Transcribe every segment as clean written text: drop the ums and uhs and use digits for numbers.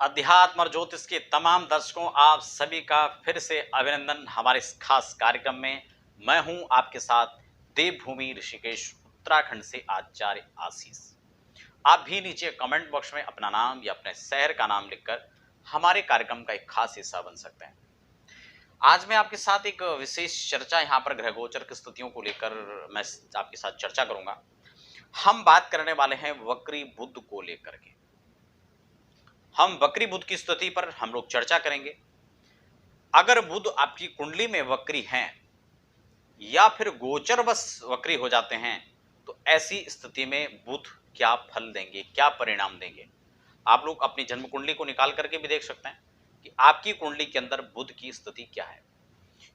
अध्यात्म और ज्योतिष के तमाम दर्शकों आप सभी का फिर से अभिनंदन हमारे इस खास कार्यक्रम में। मैं हूं आपके साथ देवभूमि ऋषिकेश उत्तराखंड से आचार्य आशीष। आप भी नीचे कमेंट बॉक्स में अपना नाम या अपने शहर का नाम लिखकर हमारे कार्यक्रम का एक खास हिस्सा बन सकते हैं। आज मैं आपके साथ एक विशेष चर्चा यहाँ पर ग्रह गोचर की स्थितियों को लेकर मैं आपके साथ चर्चा करूंगा। हम बात करने वाले हैं वक्री बुध को लेकर के। हम वक्री बुध की स्थिति पर हम लोग चर्चा करेंगे। अगर बुध आपकी कुंडली में वक्री हैं या फिर गोचर बस वक्री हो जाते हैं तो ऐसी स्थिति में बुध क्या फल देंगे, क्या परिणाम देंगे। आप लोग अपनी जन्म कुंडली को निकाल करके भी देख सकते हैं कि आपकी कुंडली के अंदर बुध की स्थिति क्या है।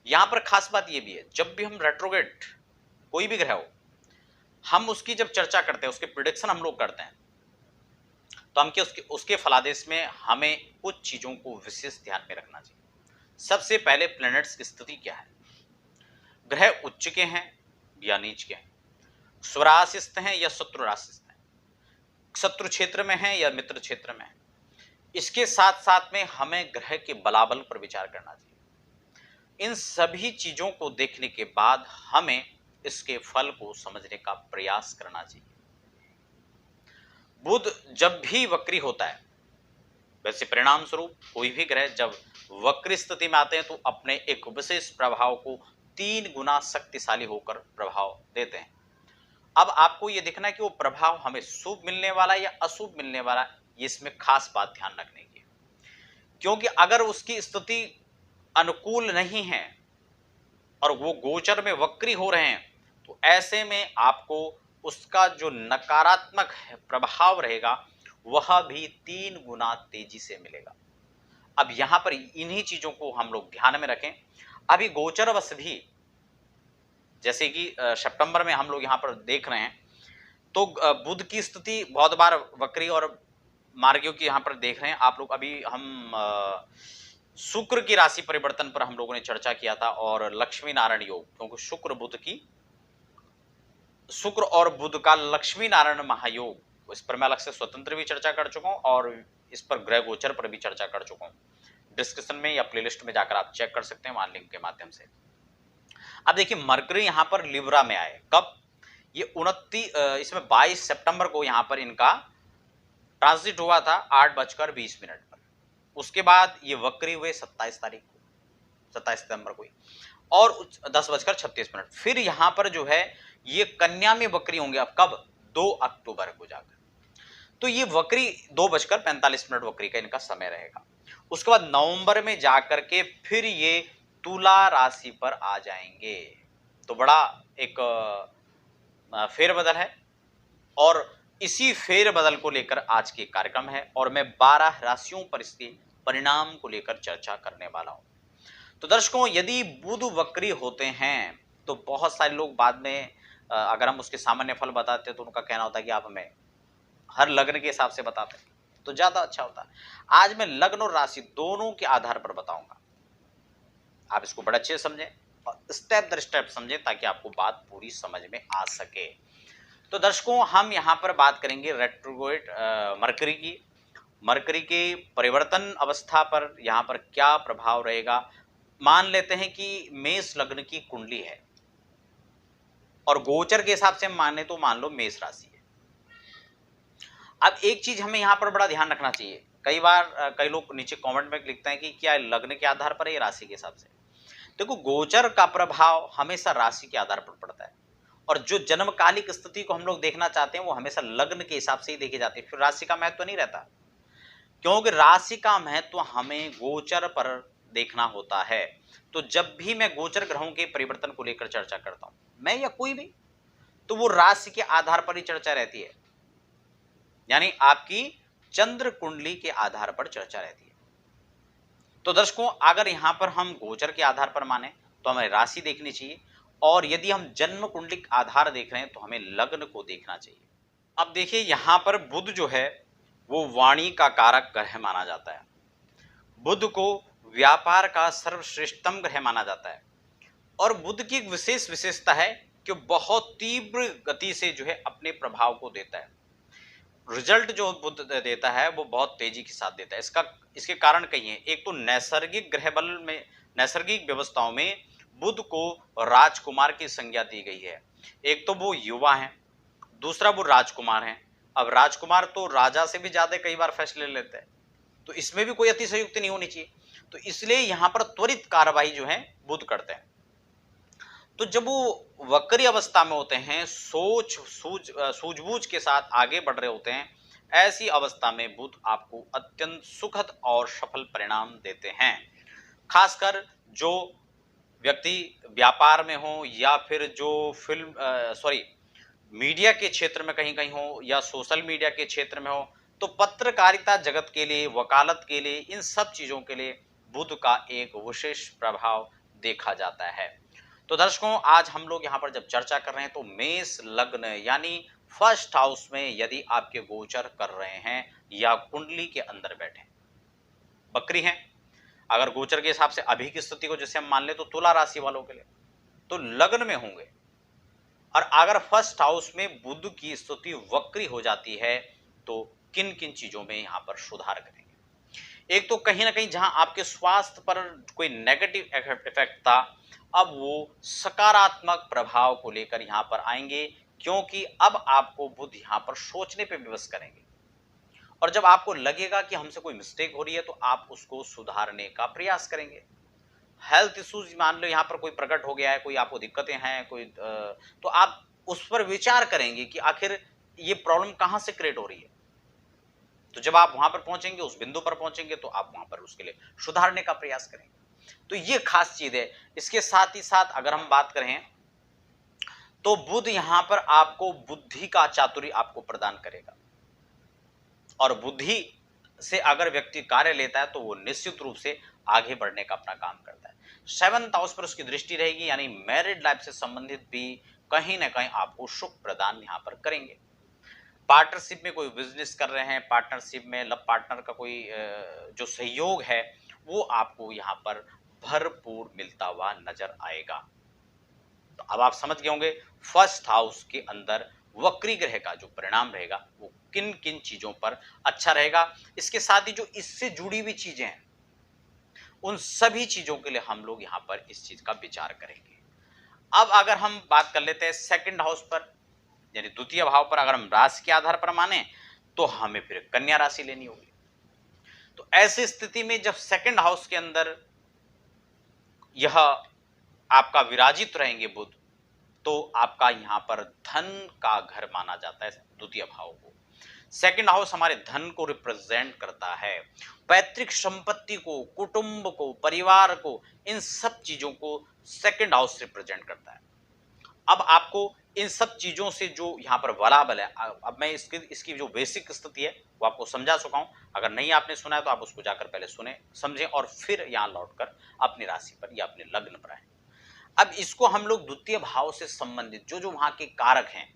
यहां पर खास बात यह भी है, जब भी हम रेट्रोग्रेड कोई भी ग्रह हो, हम उसकी जब चर्चा करते हैं, उसके प्रिडिक्शन हम लोग करते हैं, तो हम उसके फलादेश में हमें कुछ चीजों को विशेष ध्यान में रखना चाहिए। सबसे पहले प्लैनेट्स की स्थिति क्या है, ग्रह उच्च के हैं या नीच के हैं, स्वराशिस्थ हैं या शत्रु राशिस्थ हैं, शत्रु क्षेत्र में हैं या मित्र क्षेत्र में हैं। इसके साथ साथ में हमें ग्रह के बलाबल पर विचार करना चाहिए। इन सभी चीजों को देखने के बाद हमें इसके फल को समझने का प्रयास करना चाहिए। बुध जब भी वक्री होता है, वैसे परिणाम स्वरूप कोई भी ग्रह जब वक्री स्थिति में आते हैं तो अपने एक विशेष प्रभाव को 3 गुना शक्तिशाली होकर प्रभाव देते हैं। अब आपको यह देखना है कि वो प्रभाव हमें शुभ मिलने वाला है या अशुभ मिलने वाला है, इसमें खास बात ध्यान रखने की। क्योंकि अगर उसकी स्थिति अनुकूल नहीं है और वो गोचर में वक्री हो रहे हैं तो ऐसे में आपको उसका जो नकारात्मक प्रभाव रहेगा वह भी 3 गुना तेजी से मिलेगा। अब यहां पर इन्हीं चीजों को हम लोग ध्यान में रखें। अभी गोचरवश भी जैसे कि सितंबर में हम लोग यहां पर देख रहे हैं तो बुध की स्थिति बहुत बार वक्री और मार्गियों की यहां पर देख रहे हैं आप लोग। अभी हम शुक्र की राशि परिवर्तन पर हम लोगों ने चर्चा किया था और लक्ष्मी नारायण योग, क्योंकि शुक्र और बुध का लक्ष्मी नारायण महायोग, इस पर मैं अलग से स्वतंत्र भी चर्चा कर चुका हूं और इस पर ग्रह गोचर पर भी चर्चा कर चुका हूं। डिस्क्रिप्शन में या प्लेलिस्ट में जाकर आप चेक कर सकते हैं वहां लिंक के माध्यम से। अब देखिए मरकरी यहां पर लिब्रा में आए कब, ये 29 इसमें 22 सितंबर को यहां पर इनका ट्रांजिट हुआ था 8:20 पर। उसके बाद ये वक्री हुए 27 तारीख को, 27 सितंबर को और 10:36। फिर यहां पर जो है ये कन्या में वक्री होंगे। अब कब, 2 अक्टूबर को जाकर। तो ये वक्री 2:45 वक्री का इनका समय रहेगा। उसके बाद नवंबर में जाकर के फिर ये तुला राशि पर आ जाएंगे। तो बड़ा एक फेरबदल है और इसी फेरबदल को लेकर आज के कार्यक्रम है और मैं 12 राशियों पर इसके परिणाम को लेकर चर्चा करने वाला हूं। तो दर्शकों, यदि बुध वक्री होते हैं तो बहुत सारे लोग बाद में अगर हम उसके सामान्य फल बताते हैं तो उनका कहना होता है कि आप हमें हर लग्न के हिसाब से बताते हैं तो ज्यादा अच्छा होता है। आज मैं लग्न और राशि दोनों के आधार पर बताऊंगा। आप इसको बड़े अच्छे से समझें और स्टेप दर स्टेप समझें ताकि आपको बात पूरी समझ में आ सके। तो दर्शकों, हम यहां पर बात करेंगे रेट्रोग्रेड मरकरी की। मरकरी के परिवर्तन अवस्था पर यहां पर क्या प्रभाव रहेगा। मान लेते हैं कि मेष लग्न की कुंडली है और गोचर के हिसाब से माने तो मान लो मेष राशि है। अब एक चीज हमें यहां पर बड़ा ध्यान रखना चाहिए। कई बार कई लोग नीचे कमेंट में लिखते हैं कि क्या लग्न के आधार पर है या राशि के हिसाब से। देखो, गोचर का प्रभाव हमेशा राशि के आधार पर पड़ता है और जो जन्मकालिक स्थिति को हम लोग देखना चाहते हैं वो हमेशा लग्न के हिसाब से ही देखी जाती है। फिर राशि का महत्व नहीं रहता, क्योंकि राशि का महत्व हमें गोचर पर देखना होता है। तो जब भी मैं गोचर ग्रहों के परिवर्तन को लेकर चर्चा करता हूं, मैं या कोई भी, तो वो राशि के आधार पर ही चर्चा रहती है, यानी आपकी चंद्र कुंडली के आधार पर चर्चा रहती है। तो दर्शकों, अगर यहां पर हम गोचर के आधार पर माने तो हमें राशि देखनी चाहिए और यदि हम जन्म कुंडली आधार देख रहे हैं तो हमें लग्न को देखना चाहिए। अब देखिए, यहां पर बुध जो है वो वाणी का कारक ग्रह माना जाता है। बुध को व्यापार का सर्वश्रेष्ठतम ग्रह माना जाता है और बुध की एक विशेष विशेषता है कि बहुत तीव्र गति से जो है अपने प्रभाव को देता है। रिजल्ट जो बुध देता है वो बहुत तेजी के साथ देता है। इसके कारण कई हैं। एक तो नैसर्गिक ग्रह बल में, नैसर्गिक व्यवस्थाओं में बुध को राजकुमार की संज्ञा दी गई है। एक तो वो युवा हैं, दूसरा वो राजकुमार हैं। अब राजकुमार तो राजा से भी ज्यादा कई बार फैसले लेते हैं, तो इसमें भी कोई अतिशयोक्ति नहीं होनी चाहिए। तो इसलिए यहां पर त्वरित कार्रवाई जो है बुध करते हैं। तो जब वो वक्री अवस्था में होते हैं, सूझबूझ के साथ आगे बढ़ रहे होते हैं, ऐसी अवस्था में बुध आपको अत्यंत सुखद और सफल परिणाम देते हैं। खासकर जो व्यक्ति व्यापार में हो या फिर जो मीडिया के क्षेत्र में कहीं कहीं हो या सोशल मीडिया के क्षेत्र में हो, तो पत्रकारिता जगत के लिए, वकालत के लिए, इन सब चीजों के लिए बुध का एक विशेष प्रभाव देखा जाता है। तो दर्शकों, आज हम लोग यहाँ पर जब चर्चा कर रहे हैं तो मेष लग्न यानी फर्स्ट हाउस में यदि आपके गोचर कर रहे हैं या कुंडली के अंदर बैठे बकरी हैं, अगर गोचर के हिसाब से अभी की स्थिति को जैसे हम मान ले तो तुला राशि वालों के लिए तो लग्न में होंगे, और अगर फर्स्ट हाउस में बुध की स्थिति वक्री हो जाती है तो किन किन चीजों में यहां पर सुधार करेंगे। एक तो कहीं ना कहीं जहां आपके स्वास्थ्य पर कोई नेगेटिव इफेक्ट था, अब वो सकारात्मक प्रभाव को लेकर यहां पर आएंगे, क्योंकि अब आपको बुध यहां पर सोचने पे विवश करेंगे। और जब आपको लगेगा कि हमसे कोई मिस्टेक हो रही है तो आप उसको सुधारने का प्रयास करेंगे। हेल्थ इश्यूज मान लो यहाँ पर कोई प्रकट हो गया है, कोई आपको दिक्कतें हैं, तो आप उस पर विचार करेंगे कि आखिर ये प्रॉब्लम कहां से क्रिएट हो रही है। तो जब आप वहां पर पहुंचेंगे, उस बिंदु पर पहुंचेंगे, तो आप वहां पर उसके लिए सुधारने का प्रयास करेंगे। तो ये खास चीज है। इसके साथ ही साथ अगर हम बात करें तो बुध यहां पर आपको बुद्धि का चातुर्य आपको प्रदान करेगा, और बुद्धि से अगर व्यक्ति कार्य लेता है तो वो निश्चित रूप से आगे बढ़ने का अपना काम करता है। 7th हाउस पर उसकी दृष्टि रहेगी, यानी मैरिड लाइफ से संबंधित भी कहीं ना कहीं आपको सुख प्रदान यहां पर करेंगे। पार्टनरशिप में कोई बिजनेस कर रहे हैं, पार्टनरशिप में लव पार्टनर का कोई जो सहयोग है वो आपको यहां पर भरपूर मिलता हुआ नजर आएगा। तो अब आप समझ गए होंगे फर्स्ट हाउस के अंदर वक्री ग्रह का जो परिणाम रहेगा वो किन किन चीजों पर अच्छा रहेगा। इसके साथ ही जो इससे जुड़ी हुई चीजें हैं उन सभी चीजों के लिए हम लोग यहां पर इस चीज का विचार करेंगे। अब अगर हम बात कर लेते हैं सेकंड हाउस पर, यानी द्वितीय भाव पर, अगर हम राशि के आधार पर माने तो हमें फिर कन्या राशि लेनी होगी। तो ऐसी स्थिति में जब सेकंड हाउस के अंदर यह आपका विराजित रहेंगे बुध, तो आपका यहां पर धन का घर माना जाता है द्वितीय भाव को। सेकंड हाउस हमारे धन को रिप्रेजेंट करता है, पैतृक संपत्ति को, कुटुंब को, परिवार को, इन सब चीजों को सेकंड हाउस रिप्रेजेंट करता है। अब आपको इन सब चीजों से जो यहाँ पर बलाबल है, अब मैं इसकी जो बेसिक स्थिति है वो आपको समझा चुका हूं। अगर नहीं आपने सुना है तो आप उसको जाकर पहले सुने, समझें, और फिर यहाँ लौटकर अपनी राशि पर या अपने लग्न पर आए। अब इसको हम लोग द्वितीय भाव से संबंधित जो जो वहां के कारक हैं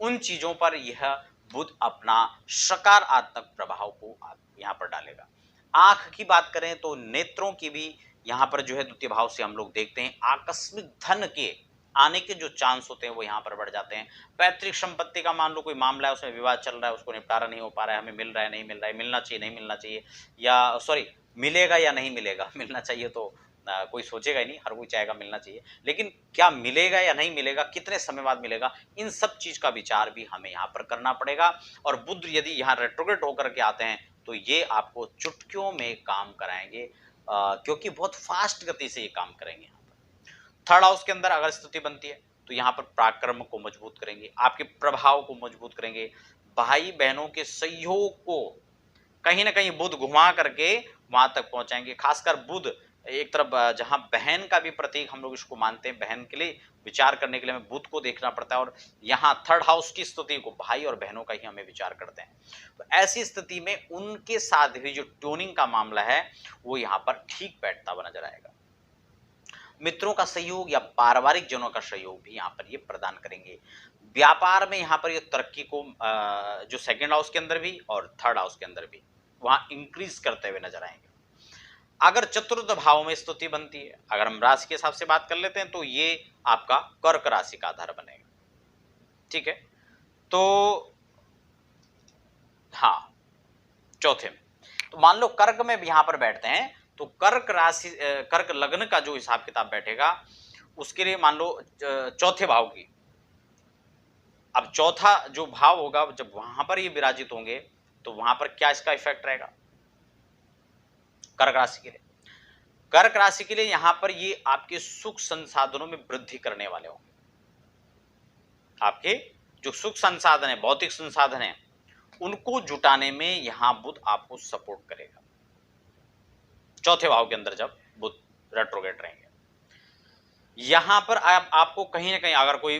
उन चीजों पर यह बुध अपना सकारात्मक प्रभाव को यहां पर डालेगा। आंख की बात करें तो नेत्रों की भी यहां पर जो है द्वितीय भाव से हम लोग देखते हैं आकस्मिक धन के आने के जो चांस होते हैं वो यहां पर बढ़ जाते हैं। पैतृक संपत्ति का मान लो कोई मामला है, उसमें विवाद चल रहा है, उसको निपटारा नहीं हो पा रहा है, हमें मिल रहा है नहीं मिल रहा है, मिलना चाहिए नहीं मिलना चाहिए, या मिलेगा या नहीं मिलेगा, मिलना चाहिए तो कोई सोचेगा ही नहीं, हर कोई चाहेगा मिलना चाहिए, लेकिन क्या मिलेगा या नहीं मिलेगा, कितने समय बाद मिलेगा, इन सब चीज का विचार भी हमें यहाँ पर करना पड़ेगा। और बुध यदि यहाँ रेट्रोग्रेड होकर के आते हैं तो ये आपको चुटकियों में काम कराएंगे, क्योंकि बहुत फास्ट गति से ये काम करेंगे। यहाँ पर थर्ड हाउस के अंदर अगर स्थिति बनती है तो यहाँ पर पराक्रम को मजबूत करेंगे, आपके प्रभाव को मजबूत करेंगे, भाई बहनों के सहयोग को कहीं ना कहीं बुध घुमा करके वहां तक पहुंचाएंगे। खासकर बुध एक तरफ जहां बहन का भी प्रतीक हम लोग इसको मानते हैं, बहन के लिए विचार करने के लिए हमें बुध को देखना पड़ता है, और यहाँ थर्ड हाउस की स्थिति को भाई और बहनों का ही हमें विचार करते हैं। तो ऐसी स्थिति में उनके साथ भी जो ट्यूनिंग का मामला है वो यहाँ पर ठीक बैठता हुआ नजर आएगा। मित्रों का सहयोग या पारिवारिक जनों का सहयोग भी यहाँ पर ये प्रदान करेंगे। व्यापार में यहाँ पर ये तरक्की को जो सेकेंड हाउस के अंदर भी और थर्ड हाउस के अंदर भी वहां इंक्रीज करते हुए नजर आएंगे। अगर चतुर्थ भाव में स्थिति बनती है, अगर हम राशि के हिसाब से बात कर लेते हैं तो ये आपका कर्क राशि का आधार बनेगा। ठीक है, तो चौथे में। तो मान लो कर्क में भी यहां पर बैठते हैं, तो कर्क राशि कर्क लग्न का जो हिसाब किताब बैठेगा उसके लिए मान लो चौथे भाव की, अब चौथा जो भाव होगा जब वहां पर ये विराजित होंगे तो वहां पर क्या इसका इफेक्ट रहेगा कर्क राशि के लिए। कर्क राशि के लिए यहां पर ये आपके सुख संसाधनों में वृद्धि करने वाले होंगे। आपके जो सुख संसाधन है, भौतिक संसाधन है, उनको जुटाने में यहां बुध आपको सपोर्ट करेगा चौथे भाव के अंदर जब बुध रेट्रोगेट रहेंगे। यहां पर आपको कहीं ना कहीं अगर कोई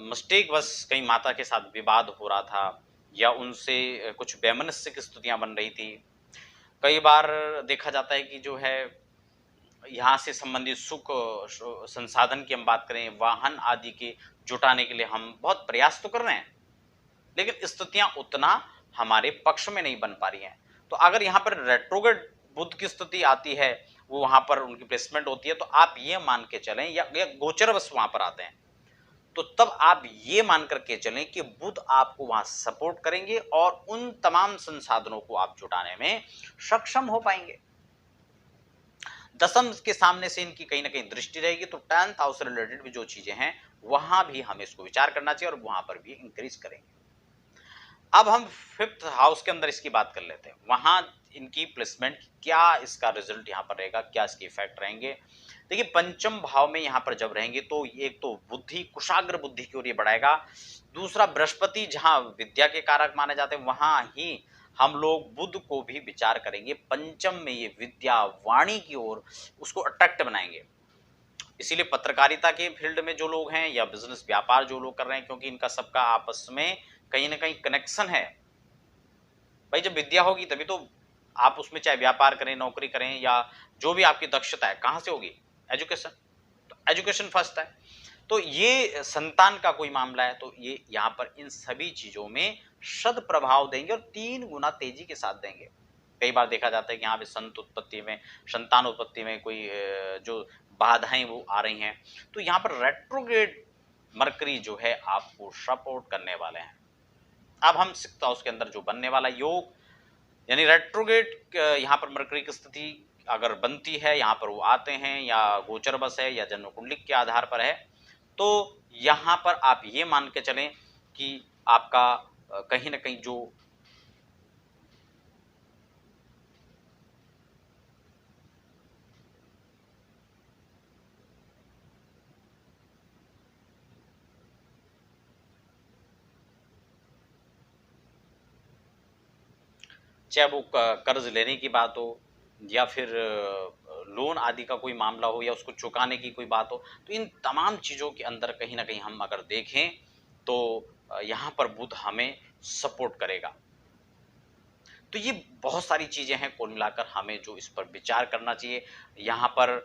मिस्टेक बस कहीं माता के साथ विवाद हो रहा था या उनसे कुछ वैमनस्यक स्थितियां बन रही थी, कई बार देखा जाता है कि जो है यहाँ से संबंधित सुख संसाधन की हम बात करें, वाहन आदि के जुटाने के लिए हम बहुत प्रयास तो कर रहे हैं, लेकिन स्थितियां उतना हमारे पक्ष में नहीं बन पा रही हैं। तो अगर यहाँ पर रेट्रोग्रेड बुध की स्थिति आती है, वो वहां पर उनकी प्लेसमेंट होती है, तो आप ये मान के चलें या गोचर बस वहां पर आते हैं, तो तब आप ये मान करके चलें कि बुध आपको वहां सपोर्ट करेंगे और उन तमाम संसाधनों को आप जुटाने में सक्षम हो पाएंगे। दशम के सामने से इनकी कहीं ना कहीं दृष्टि रहेगी, तो 10th हाउस से रिलेटेड भी जो चीजें हैं वहां भी हमें इसको विचार करना चाहिए और वहां पर भी इंक्रीज करेंगे। अब हम 5th हाउस के अंदर इसकी बात कर लेते हैं, वहां इनकी प्लेसमेंट क्या, इसका रिजल्ट यहां पर रहेगा, क्या इसके इफेक्ट रहेंगे। देखिए पंचम भाव में यहां पर जब रहेंगे तो एक तो बुद्धि, कुशाग्र बुद्धि की ओर ये बढ़ाएगा। दूसरा बृहस्पति जहां विद्या के कारक माने जाते हैं, वहां ही हम लोग बुध को भी विचार करेंगे पंचम में, ये विद्या वाणी की ओर उसको अट्रैक्ट बनाएंगे। इसीलिए पत्रकारिता के फील्ड में जो लोग हैं या बिजनेस व्यापार जो लोग कर रहे हैं, क्योंकि इनका सबका आपस में कहीं ना कहीं कनेक्शन है। भाई जब विद्या होगी तभी तो आप उसमें चाहे व्यापार करें, नौकरी करें या जो भी आपकी दक्षता है, कहां से होगी, एजुकेशन। तो एजुकेशन फर्स्ट है। तो ये संतान का कोई मामला है तो ये यहाँ पर इन सभी चीजों में सद प्रभाव देंगे और 3 गुना तेजी के साथ देंगे। कई बार देखा जाता है कि यहाँ पे संतान उत्पत्ति में कोई जो बाधाएं वो आ रही हैं, तो यहाँ पर रेट्रोग्रेड मरकरी जो है आपको सपोर्ट करने वाले हैं। अब हम 6th हाउस के अंदर जो बनने वाला योग, यानी रेट्रोग्रेड यहाँ पर मरकरी की स्थिति अगर बनती है, यहाँ पर वो आते हैं या गोचर बस है या जन्म कुंडली के आधार पर है, तो यहाँ पर आप ये मान के चलें कि आपका कहीं ना कहीं जो चाहे वो कर्ज लेने की बात हो या फिर लोन आदि का कोई मामला हो या उसको चुकाने की कोई बात हो, तो इन तमाम चीज़ों के अंदर कहीं ना कहीं हम अगर देखें तो यहाँ पर बुध हमें सपोर्ट करेगा। तो ये बहुत सारी चीज़ें हैं, कुल मिलाकर हमें जो इस पर विचार करना चाहिए। यहाँ पर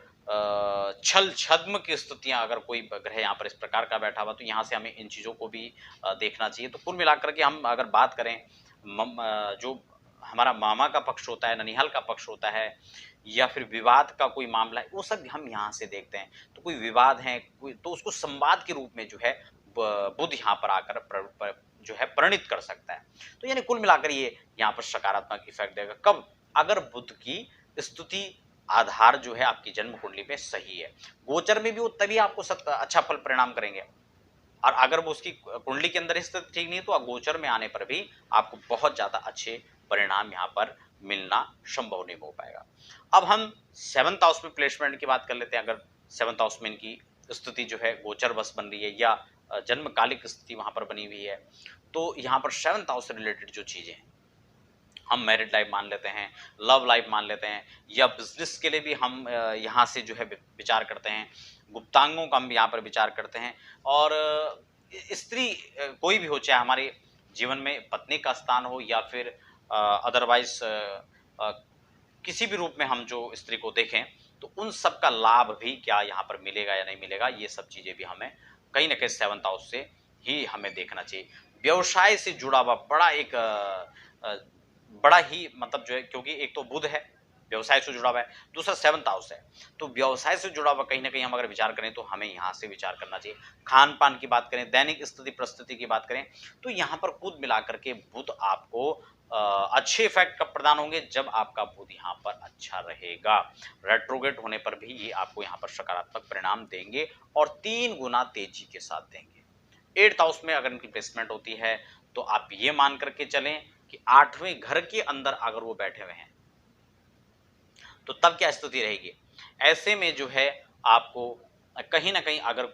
छल छद्म की स्थितियां अगर कोई ग्रह यहाँ पर इस प्रकार का बैठा हुआ, तो यहाँ से हमें इन चीज़ों को भी देखना चाहिए। तो कुल मिलाकर के हम अगर बात करें, जो हमारा मामा का पक्ष होता है, ननिहाल का पक्ष होता है या फिर विवाद का कोई मामला है, वो सब हम यहाँ से देखते हैं। तो कोई विवाद है कोई, तो उसको संवाद के रूप में जो है बुध यहाँ पर आकर जो है परिणित कर सकता है। तो यानी कुल मिलाकर ये यहाँ पर सकारात्मक इफेक्ट देगा। कब? अगर बुध की स्थिति आधार जो है आपकी जन्म कुंडली में सही है, गोचर में भी वो तभी आपको अच्छा फल परिणाम करेंगे। और अगर वो उसकी कुंडली के अंदर स्थिति ठीक नहीं है, तो गोचर में आने पर भी आपको बहुत ज्यादा अच्छे परिणाम यहाँ पर मिलना संभव नहीं हो पाएगा। अब हम 7th हाउस में प्लेसमेंट की बात कर लेते हैं। अगर 7th हाउस में इनकी स्थिति जो है गोचर बस बन रही है या जन्मकालिक स्थिति वहां पर बनी हुई है, तो यहाँ पर 7th हाउस से रिलेटेड जो चीजें हैं, हम मैरिड लाइफ मान लेते हैं, लव लाइफ मान लेते हैं, या बिजनेस के लिए भी हम यहाँ से जो है विचार करते हैं, गुप्तांगों का हम यहाँ पर विचार करते हैं। और स्त्री कोई भी हो, चाहे हमारे जीवन में पत्नी का स्थान हो या फिर अदरवाइज किसी भी रूप में हम जो स्त्री को देखें, तो उन सब का लाभ भी क्या यहाँ पर मिलेगा या नहीं मिलेगा, ये सब चीजें भी हमें कहीं ना कहीं 7th हाउस से ही हमें देखना चाहिए। व्यवसाय से जुड़ा हुआ बड़ा ही मतलब जो है, क्योंकि एक तो बुध है व्यवसाय से जुड़ा हुआ है, दूसरा 7th हाउस है, तो व्यवसाय से जुड़ा हुआ कहीं ना कहीं हम अगर विचार करें तो हमें यहाँ से विचार करना चाहिए। खान पान की बात करें, दैनिक स्थिति परिस्थिति की बात करें, तो यहाँ पर कुल मिलाकर के बुध आपको अच्छे इफेक्ट कब प्रदान होंगे, जब आपका बुध यहाँ पर अच्छा रहेगा। रेट्रोगेट होने पर भी ये आपको यहाँ पर सकारात्मक परिणाम देंगे और 3 गुना तेजी के साथ देंगे। 8th हाउस में अगर इनकी प्लेसमेंट होती है तो आप ये मान करके चलें कि 8वें घर के अंदर अगर वो बैठे हुए हैं तो तब क्या स्थिति रहेगी। ऐसे में जो है आपको कहीं ना कहीं अगर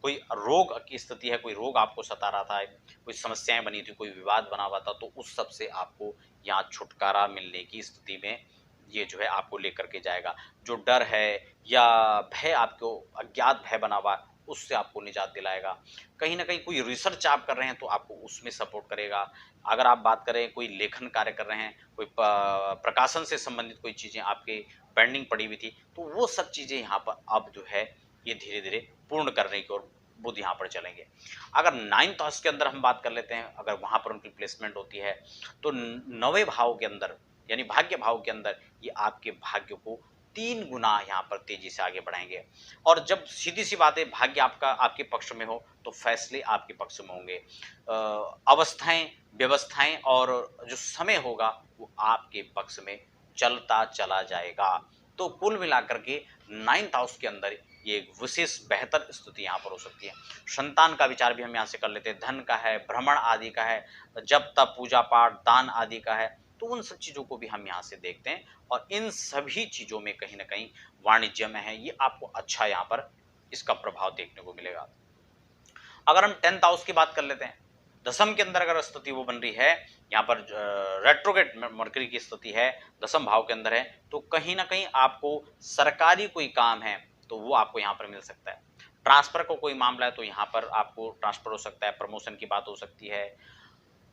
कोई रोग की स्थिति है, कोई रोग आपको सता रहा था, कोई समस्याएं बनी थी, कोई विवाद बना हुआ था, तो उस सब से आपको यहाँ छुटकारा मिलने की स्थिति में ये जो है आपको लेकर के जाएगा। जो डर है या भय आपको अज्ञात भय बना हुआ है, उससे आपको निजात दिलाएगा। कहीं ना कहीं कोई रिसर्च आप कर रहे हैं तो आपको उसमें सपोर्ट करेगा। अगर आप बात करें कोई लेखन कार्य कर रहे हैं, कोई प्रकाशन से संबंधित कोई चीज़ें आपके पेंडिंग पड़ी हुई थी, तो वो सब चीज़ें यहाँ पर अब जो है ये धीरे धीरे पूर्ण करने की ओर बुध यहाँ पर चलेंगे। अगर 9th हाउस के अंदर हम बात कर लेते हैं, अगर वहाँ पर उनकी प्लेसमेंट होती है तो 9वें भाव के अंदर यानी भाग्य भाव के अंदर ये आपके भाग्य को 3 गुना यहाँ पर तेजी से आगे बढ़ाएंगे। और जब सीधी सी बात है भाग्य आपका आपके पक्ष में हो तो फैसले आपके पक्ष में होंगे। अवस्थाएं, व्यवस्थाएं और जो समय होगा वो आपके पक्ष में चलता चला जाएगा। तो कुल मिलाकर के 9th हाउस के अंदर ये एक विशेष बेहतर स्थिति यहाँ पर हो सकती है। संतान का विचार भी हम यहाँ से कर लेते हैं, धन का है, भ्रमण आदि का है, जब तब पूजा पाठ दान आदि का है, तो उन सब चीज़ों को भी हम यहाँ से देखते हैं। और इन सभी चीज़ों में कहीं ना कहीं वाणिज्य में है, ये आपको अच्छा यहाँ पर इसका प्रभाव देखने को मिलेगा। अगर हम 10th हाउस की बात कर लेते हैं, दसम के अंदर अगर स्थिति वो बन रही है, यहाँ पर रेट्रोगेट मरकरी की स्थिति है, दसम भाव के अंदर है, तो कहीं ना कहीं आपको सरकारी कोई काम है तो वो आपको यहाँ पर मिल सकता है। ट्रांसफर का कोई मामला है तो यहाँ पर आपको ट्रांसफर हो सकता है, प्रमोशन की बात हो सकती है।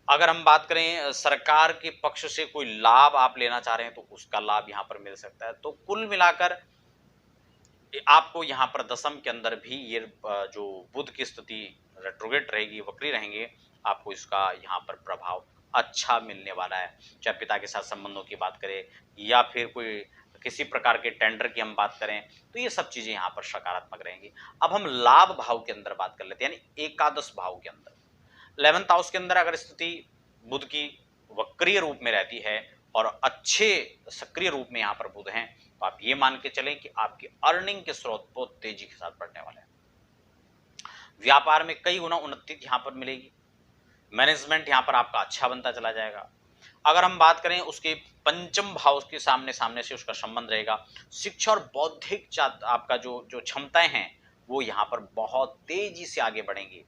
अगर हम बात करें सरकार के पक्ष से कोई लाभ आप लेना चाह रहे हैं तो उसका लाभ यहाँ पर मिल सकता है। तो कुल मिलाकर आपको यहाँ पर दसम के अंदर भी ये जो बुध की स्थिति रेट्रोगेट रहेगी, वक्री रहेंगे, आपको इसका यहाँ पर प्रभाव अच्छा मिलने वाला है। चाहे पिता के साथ संबंधों की बात करें या फिर कोई किसी प्रकार के टेंडर की हम बात करें, तो ये सब चीजें यहाँ पर सकारात्मक रहेंगी। अब हम लाभ भाव के अंदर बात कर लेते हैं, यानी एकादश भाव के अंदर 11th हाउस के अंदर अगर स्थिति बुध की वक्रीय रूप में रहती है और अच्छे सक्रिय रूप में यहाँ पर बुध हैं, तो आप ये मान के चलें कि आपके अर्निंग के स्रोत बहुत तेजी के साथ बढ़ने वाले हैं। व्यापार में कई गुना उन्नति यहाँ पर मिलेगी। मैनेजमेंट यहाँ पर आपका अच्छा बनता चला जाएगा। अगर हम बात करें उसके पंचम भाव के सामने सामने से उसका संबंध रहेगा, शिक्षा और बौद्धिक आपका जो जो क्षमताएं हैं वो यहाँ पर बहुत तेजी से आगे बढ़ेंगी।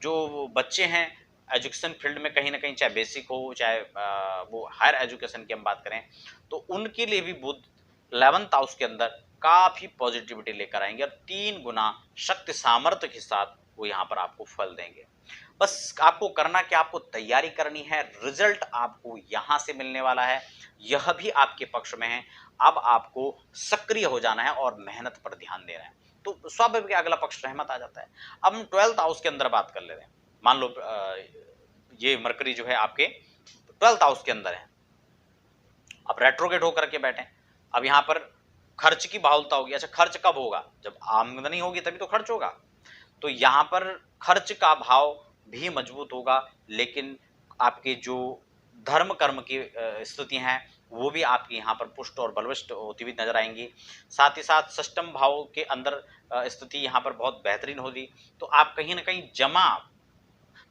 जो बच्चे हैं एजुकेशन फील्ड में कहीं ना कहीं, चाहे बेसिक हो चाहे वो हायर एजुकेशन की हम बात करें, तो उनके लिए भी बुध 11th हाउस के अंदर काफी पॉजिटिविटी लेकर आएंगे और 3 गुना शक्ति सामर्थ्य के साथ वो यहाँ पर आपको फल देंगे। बस आपको करना क्या, आपको तैयारी करनी है, रिजल्ट आपको यहाँ से मिलने वाला है, यह भी आपके पक्ष में है। अब आपको सक्रिय हो जाना है और मेहनत पर ध्यान देना है, तो स्वाभाविक अगला पक्ष रहमत आ जाता है। अब हम 12th हाउस के अंदर बात कर ले रहे हैं। मान लो ये मरकरी जो है आपके 12th हाउस के अंदर है, अब रेट्रोगेट होकर के बैठे। अब यहाँ पर खर्च की बाहुलता होगी। अच्छा, खर्च कब होगा? जब आमदनी होगी तभी तो खर्च होगा। तो यहाँ पर खर्च का भाव भी मजबूत होगा, लेकिन आपके जो धर्म कर्म की स्थिति हैं वो भी आपकी यहाँ पर पुष्ट और बलविष्ट होती हुई नजर आएंगी। साथ ही साथ षष्टम भाव के अंदर स्थिति यहाँ पर बहुत बेहतरीन होगी। तो आप कहीं ना कहीं जमा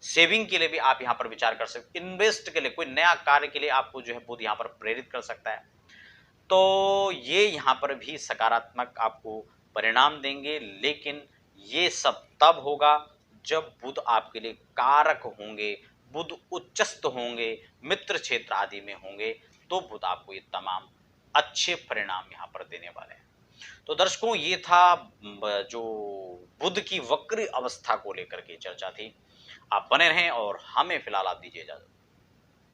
सेविंग के लिए भी आप यहाँ पर विचार कर सकते, इन्वेस्ट के लिए, कोई नया कार्य के लिए आपको जो है बुध यहाँ पर प्रेरित कर सकता है। तो ये यहाँ पर भी सकारात्मक आपको परिणाम देंगे, लेकिन ये सब तब होगा जब बुध आपके लिए कारक होंगे, बुध उच्चस्थ होंगे, मित्र क्षेत्र आदि में होंगे, तो बुध आपको ये तमाम अच्छे परिणाम यहाँ पर देने वाले हैं। तो दर्शकों, ये था जो बुध की वक्री अवस्था को लेकर के चर्चा थी। आप बने रहें और हमें फिलहाल आप दीजिए इजाजत।